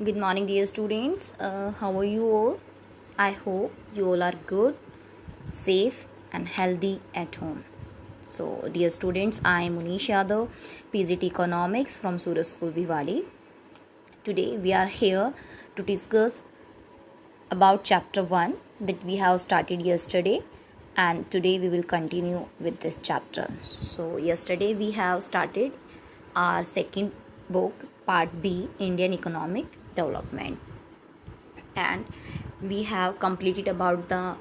Good morning, dear students. How are you all? I hope you all are good, safe, and healthy at home. So, dear students, I am Munish Yadav, PGT Economics from Surya School, Bhiwadi. Today, we are here to discuss about chapter 1 that we have started yesterday, and today we will continue with this chapter. So, yesterday we have started our second book, part B, Indian Economic Development, and we have completed about the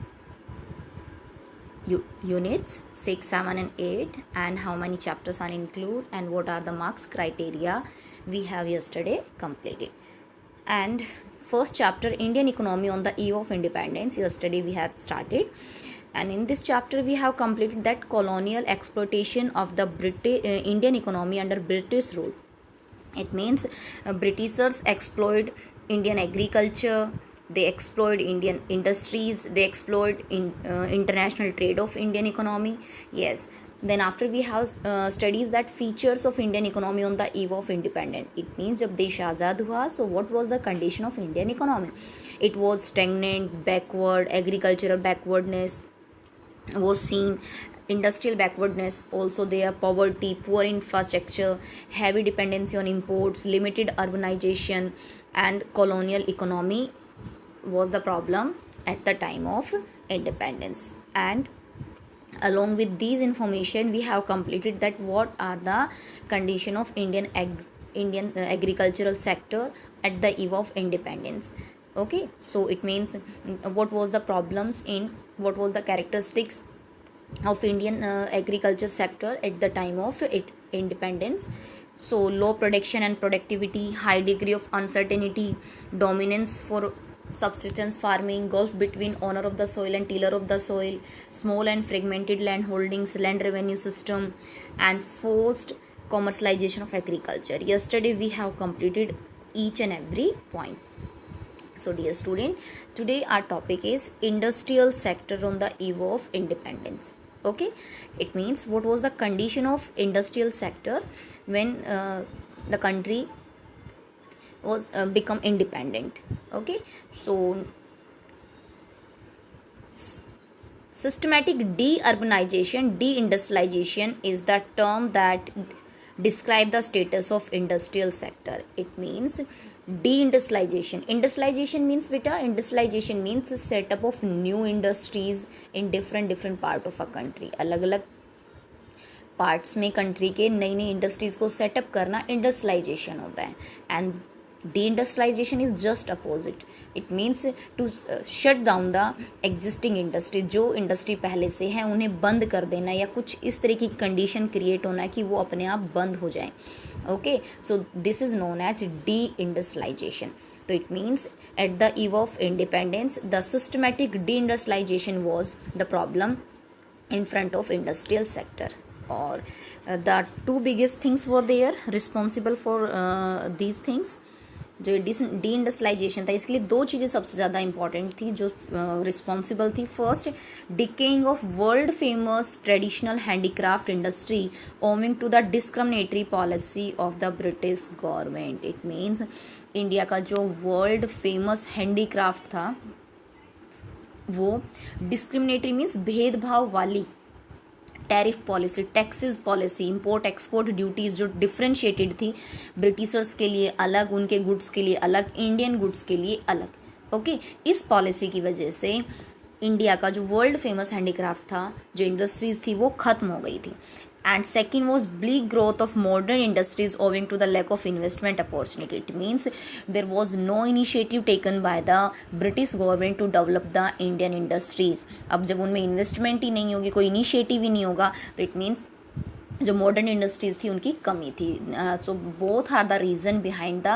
units 6, 7 and 8, and how many chapters are included and what are the marks criteria we have yesterday completed. And first chapter, Indian economy on the eve of independence, yesterday we had started, and in this chapter we have completed that colonial exploitation of the Indian economy under British rule. It means Britishers exploit Indian agriculture, they exploit Indian industries, they exploit international trade of Indian economy. Yes. Then after we have studies that features of Indian economy on the eve of independence. It means जब देश आज़ाद हुआ, so what was the condition of Indian economy? It was stagnant, backward, agricultural backwardness was seen, industrial backwardness also there, poverty, poor infrastructure, heavy dependency on imports, limited urbanization, and colonial economy was the problem at the time of independence. And along with these information we have completed that what are the condition of Indian agricultural sector at the eve of independence. Okay, so it means what was the problems in, what was the characteristics of Indian agriculture sector at the time of independence. So low production and productivity, high degree of uncertainty, dominance for subsistence farming, gulf between owner of the soil and tiller of the soil, small and fragmented land holdings, land revenue system, and forced commercialization of agriculture. Yesterday we have completed each and every point. So dear student, today our topic is industrial sector on the eve of independence. Okay, it means what was the condition of industrial sector when the country was become independent. Okay, so systematic deindustrialization is the term that describe the status of industrial sector. It means industrialization means beta, industrialization means setup of new industries in different part of a country. अलग अलग parts में country के नई नई industries को setup करना industrialisation होता है. And de-industrialization is just opposite. It means to shut down the existing industry. जो इंडस्ट्री पहले से है उन्हें बंद कर देना या कुछ इस तरह की कंडीशन क्रिएट होना कि वो अपने आप बंद हो जाएं. Okay, so this is known as de-industrialization. So it means at the eve of independence the systematic de-industrialization was the problem in front of industrial sector. Or the two biggest things were there responsible for these things. जो D industrialisation था इसके लिए दो चीज़ें सबसे ज़्यादा important थी जो रिस्पॉन्सिबल थी. First, decaying of world famous traditional handicraft industry owing to the discriminatory policy of the British government. It means India का जो वर्ल्ड फेमस हैंडीक्राफ्ट था वो डिस्क्रिमिनेटरी मीन्स भेदभाव वाली tariff policy, taxes policy, import export duties जो differentiated थी, Britishers के लिए अलग, उनके गुड्स के लिए अलग, इंडियन गुड्स के लिए अलग. ओके, इस पॉलिसी की वजह से इंडिया का जो वर्ल्ड फेमस हैंडीक्राफ्ट था, जो इंडस्ट्रीज़ थी वो ख़त्म हो गई थी. And second was bleak growth of modern industries owing to the lack of investment opportunity. It means there was no initiative taken by the British government to develop the Indian industries. अब जब उनमें investment ही नहीं होगी, कोई initiative ही नहीं होगा, तो it means जो मॉडर्न इंडस्ट्रीज़ थी उनकी कमी थी. So both are the reason behind the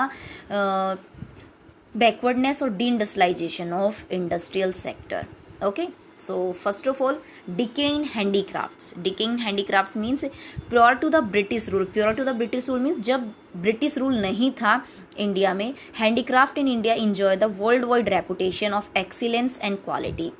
backwardness or deindustrialization of industrial sector. Okay, so first of all, decaying handicrafts. Decaying handicraft means prior to the British rule. Prior to the British rule means जब British rule नहीं था India में, handicraft in India enjoy the worldwide reputation of excellence and quality.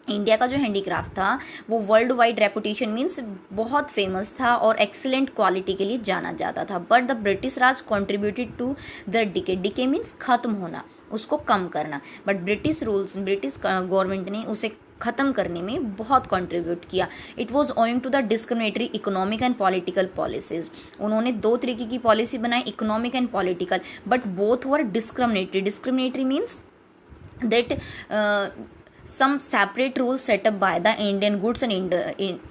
India का जो handicraft था वो world wide reputation means बहुत फेमस था और एक्सीलेंट क्वालिटी के लिए जाना जाता था, but the British Raj contributed to the decay means ख़त्म होना, उसको कम करना, बट ब्रिटिश गवर्नमेंट ने उसे ख़त्म करने में बहुत कंट्रीब्यूट किया। It was owing to the discriminatory economic and political policies. उन्होंने दो तरीके की पॉलिसी बनाई, economic and political, but both were discriminatory means that some separate rules set up by the Indian goods and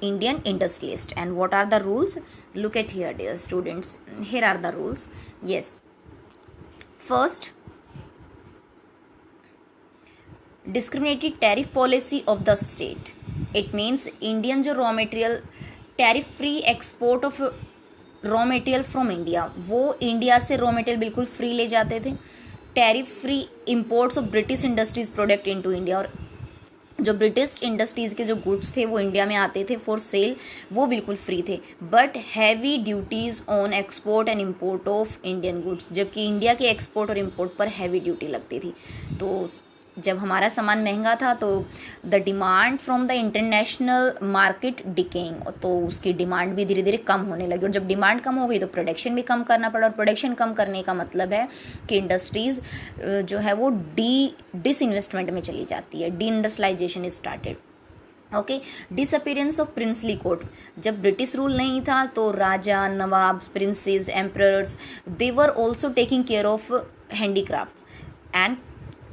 Indian industrialist. And what are the rules? Look at here, dear students. Here are the rules. Yes. First, discriminatory tariff policy of the state. It means Indian जो raw material tariff free export of raw material from India, वो India से raw material बिल्कुल free ले जाते थे। Tariff free imports of British industries product into India, और जो British industries के जो गुड्स थे वो इंडिया में आते थे फॉर सेल, वो बिल्कुल फ्री थे। But heavy duties on export and import of Indian goods, जबकि इंडिया के एक्सपोर्ट और इंपोर्ट पर हैवी ड्यूटी लगती थी। तो जब हमारा सामान महंगा था तो the demand from the international market decaying, तो उसकी डिमांड भी धीरे धीरे कम होने लगी, और जब डिमांड कम हो गई तो प्रोडक्शन भी कम करना पड़ा, और प्रोडक्शन कम करने का मतलब है कि इंडस्ट्रीज़ जो है वो डिसइन्वेस्टमेंट में चली जाती है, deindustrialisation is started. Okay, disappearance of princely court. जब ब्रिटिश रूल नहीं था तो raja, nawabs, princes, emperors, they were also taking care of handicrafts and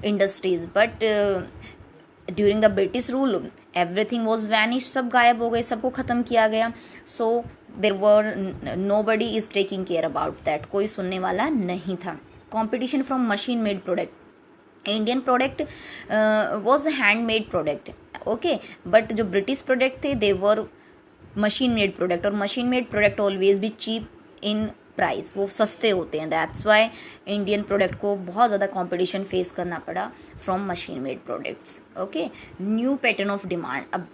industries, but during the British rule everything was vanish, सब गायब हो गए, सबको ख़त्म किया गया। So there were nobody is taking care about that, कोई सुनने वाला नहीं था। Competition from machine made product. Indian product was hand made product, okay, but जो ब्रिटिश प्रोडक्ट थे दे वर मशीन मेड प्रोडक्ट, और मशीन मेड प्रोडक्ट ऑलवेज भी cheap in price, वो सस्ते होते हैं। दैट्स वाई इंडियन प्रोडक्ट को बहुत ज़्यादा कंपटीशन फेस करना पड़ा from machine made products. Okay, new pattern of demand. अब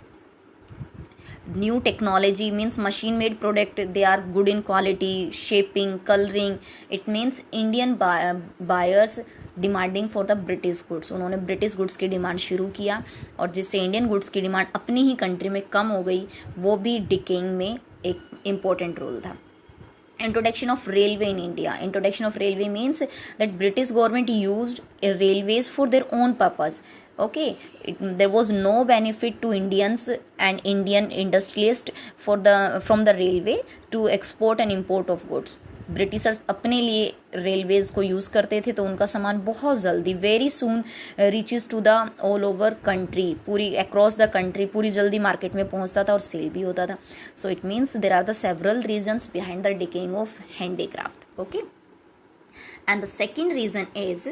new technology means machine made product, they are good in quality, shaping, colouring. It means Indian buyers demanding for the British goods. उन्होंने British goods की demand शुरू किया, और जिससे Indian goods की demand अपनी ही country में कम हो गई, वो भी डिकेइंग में एक इम्पोर्टेंट रोल था। Introduction of railway in India. Introduction of railway means that British government used railways for their own purpose. Okay, there was no benefit to Indians and Indian industrialists from the railway to export and import of goods. Britishers अपने लिए Railways को use करते थे, तो उनका सामान बहुत जल्दी very soon reaches to the all over country, पूरी अक्रॉस द कंट्री, पूरी जल्दी मार्केट में पहुंचता था और सेल भी होता था। So it means there are the several reasons behind the decaying of handicraft. Okay, and the second reason is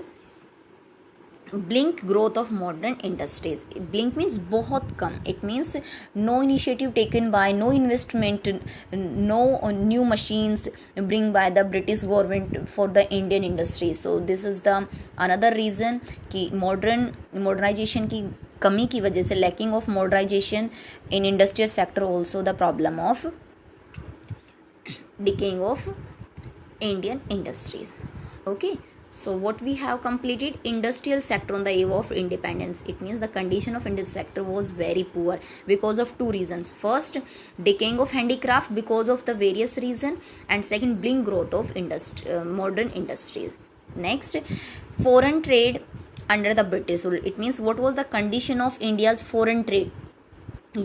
blink growth of modern industries. Blink means बहुत कम, it means no initiative taken by, no investment, no new machines bring by the British government for the Indian industry. So this is the another reason कि modernization की कमी की वजह से, lacking of modernization in industrial sector, also the problem of decaying of Indian industries. Okay, so what we have completed, industrial sector on the eve of independence. It means the condition of industrial sector was very poor because of two reasons. First, decaying of handicraft because of the various reason, and second, blink growth of modern industries. Next, foreign trade under the British rule. It means what was the condition of India's foreign trade.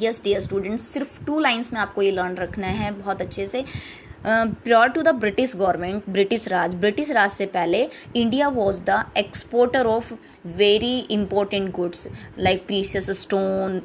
Yes dear students, सिर्फ 2 lines में आपको ये learn रखना है बहुत अच्छे से। prior to the British government, British Raj से पहले India was the exporter of very important goods like precious stone,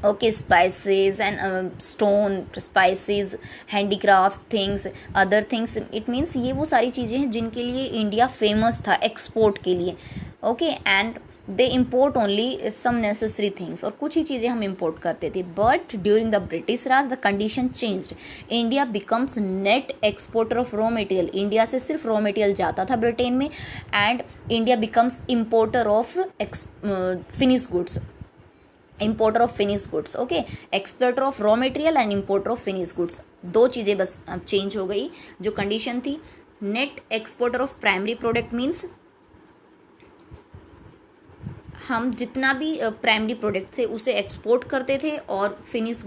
okay, spices and stone, spices, handicraft things, other things. It means ये वो सारी चीज़ें हैं जिनके लिए इंडिया फेमस था एक्सपोर्ट के लिए। Okay, and they import only some necessary things, और कुछ ही चीज़ें हम इम्पोर्ट करते थे। But during the British Raj the condition changed, India becomes net exporter of raw material. India से सिर्फ रॉ मटेरियल जाता था ब्रिटेन में, and India becomes importer of finish goods, importer of finish goods. Okay, exporter of raw material and importer of finish goods, दो चीज़ें बस change हो गई। जो कंडीशन थी, net exporter of primary product means हम जितना भी प्राइमरी प्रोडक्ट थे उसे एक्सपोर्ट करते थे और फिनिश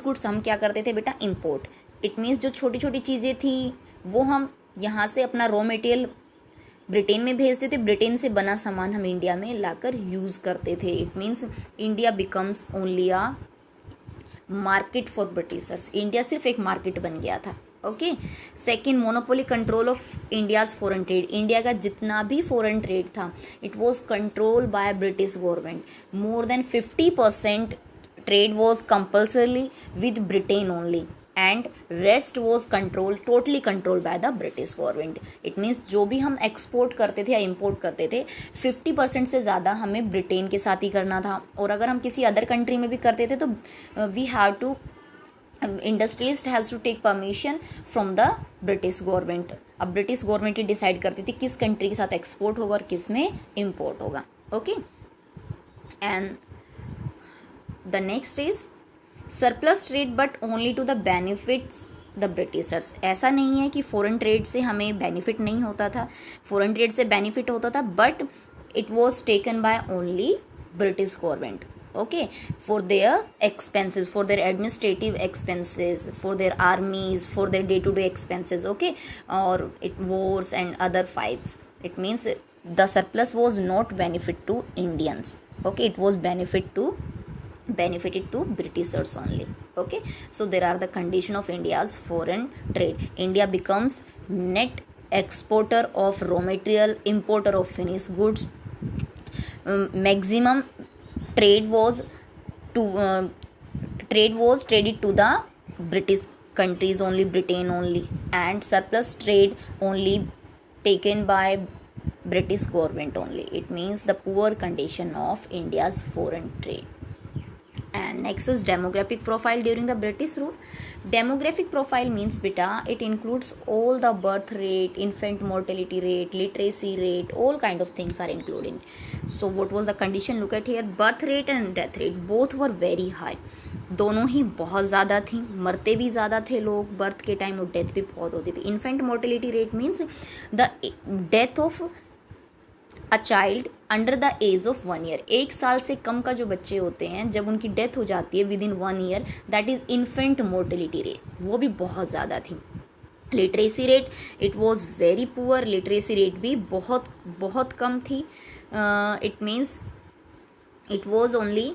गुड्स हम क्या करते थे बेटा, इंपोर्ट। इट मीन्स जो छोटी छोटी चीज़ें थी वो हम यहाँ से अपना रॉ मटेरियल ब्रिटेन में भेजते थे, ब्रिटेन से बना सामान हम इंडिया में लाकर यूज़ करते थे। It means India becomes only a market for Britishers. India सिर्फ एक मार्केट बन गया था। Okay. Second, monopoly control of India's foreign trade. India का जितना भी फॉरेन ट्रेड था it was control by British government. More than 50% trade was compulsorily with Britain only and rest was totally controlled by the British government. It means जो भी हम export करते थे या इम्पोर्ट करते थे 50% से ज़्यादा हमें ब्रिटेन के साथ ही करना था, और अगर हम किसी अदर कंट्री में भी करते थे तो we have to industrialist has to take permission from the British government. अब ब्रिटिश गवर्नमेंट ही डिसाइड करती थी किस कंट्री के साथ एक्सपोर्ट होगा और किस में इम्पोर्ट होगा। Okay. And the next is surplus trade but only to the benefits the Britishers। ऐसा नहीं है कि फॉरेन ट्रेड से हमें बेनिफिट नहीं होता था, फॉरेन ट्रेड से बेनिफिट होता था, but it was taken by only British government. Okay, for their expenses, for their administrative expenses, for their armies, for their day to day expenses. Okay, और it wars and other fights. It means the surplus was not benefit to Indians. Okay, it was benefited to Britishers only. Okay, so there are the condition of India's foreign trade. India becomes net exporter of raw material, importer of finished goods. Maximum trade was traded to the British countries only, Britain only, and surplus trade only taken by British government only. It means the poor condition of India's foreign trade. And next is demographic profile during the British rule. Demographic profile means beta, it includes all the birth rate, infant mortality rate, literacy rate, all kind of things are included. So what was the condition? Look at here, birth rate and death rate both were very high. दोनों ही बहुत ज़्यादा थी, मरते भी ज़्यादा थे लोग birth के टाइम और डेथ भी बहुत होती थी। Infant mortality rate means the death of a child under the age of 1 year. 1 साल से कम का जो बच्चे होते हैं जब उनकी डेथ हो जाती है with in 1 year, that is infant mortality rate, वो भी बहुत ज़्यादा थी। Literacy rate, it was very poor, literacy rate भी बहुत बहुत कम थी। It means it was only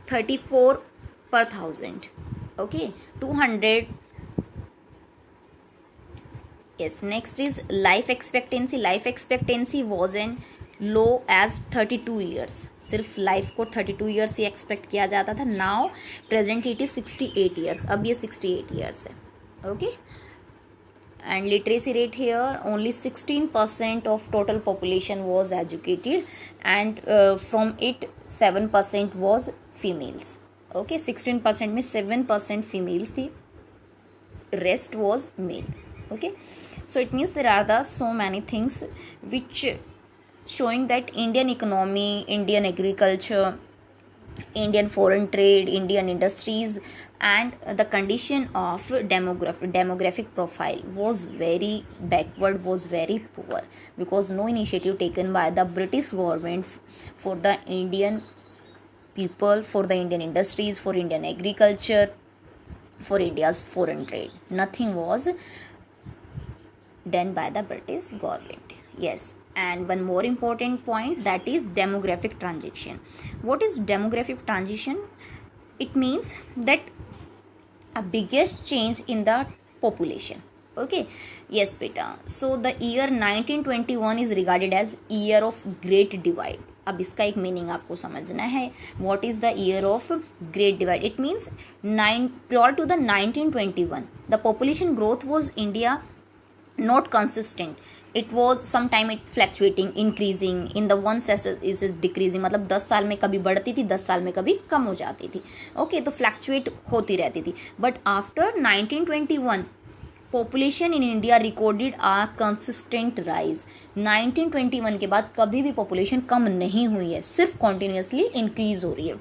34 per 1000. Okay, 200. Yes, next is life expectancy. Life expectancy was in low as 32 years. सिर्फ लाइफ को 32 ईयर्स ही एक्सपेक्ट किया जाता था। Now presently it is 68 years, अब ये 68 ईयर्स है। Okay, and literacy rate here only 16% of total population was educated, and from it 7% was females. Okay, 16% में 7% females थी, rest was male. Okay, so it means there are the so many things which showing that Indian economy, Indian agriculture, Indian foreign trade, Indian industries, and the condition of demographic profile was very backward, was very poor, because no initiative taken by the British government for the Indian people, for the Indian industries, for Indian agriculture, for India's foreign trade. Nothing was done by the British government. Yes. And one more important point, that is demographic transition. What is demographic transition? It means that a biggest change in the population. Okay, yes beta. So the year 1921 is regarded as year of great divide. अब इसका एक meaning आपको समझना है. What is the year of great divide? It means prior to the 1921 the population growth was India not consistent. It was sometime it fluctuating, increasing, in the one is decreasing. मतलब 10 साल में कभी बढ़ती थी, 10 साल में कभी कम हो जाती थी. ओके, तो फ्लैक्चुएट होती रहती थी. But after 1921 population in India recorded a consistent rise. 1921 के बाद कभी भी पॉपुलेशन कम नहीं हुई है, सिर्फ कॉन्टिन्यूसली इंक्रीज हो रही है.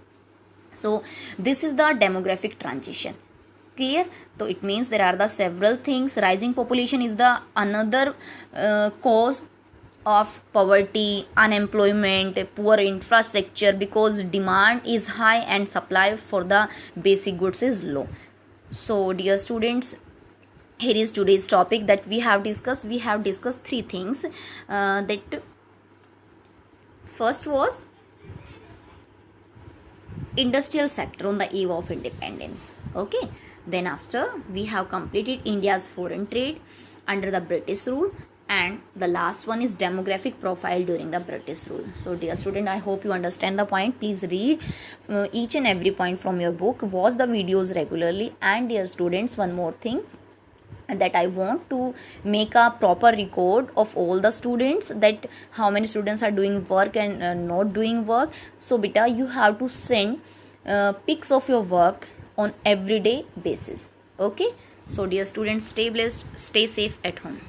सो this is the demographic transition. Clear? So it means there are the several things. Rising population is the another cause of poverty, unemployment, poor infrastructure, because demand is high and supply for the basic goods is low. So dear students, here is today's topic that we have discussed. We have discussed three things. That first was industrial sector on the eve of independence. Okay, then after we have completed India's foreign trade under the British rule, and the last one is demographic profile during the British rule. So dear student, I hope you understand the point. Please read each and every point from your book, watch the videos regularly, and dear students, one more thing, that I want to make a proper record of all the students, that how many students are doing work and not doing work. So beta, you have to send pics of your work on everyday basis. Okay, so dear students, stay blessed, stay safe at home.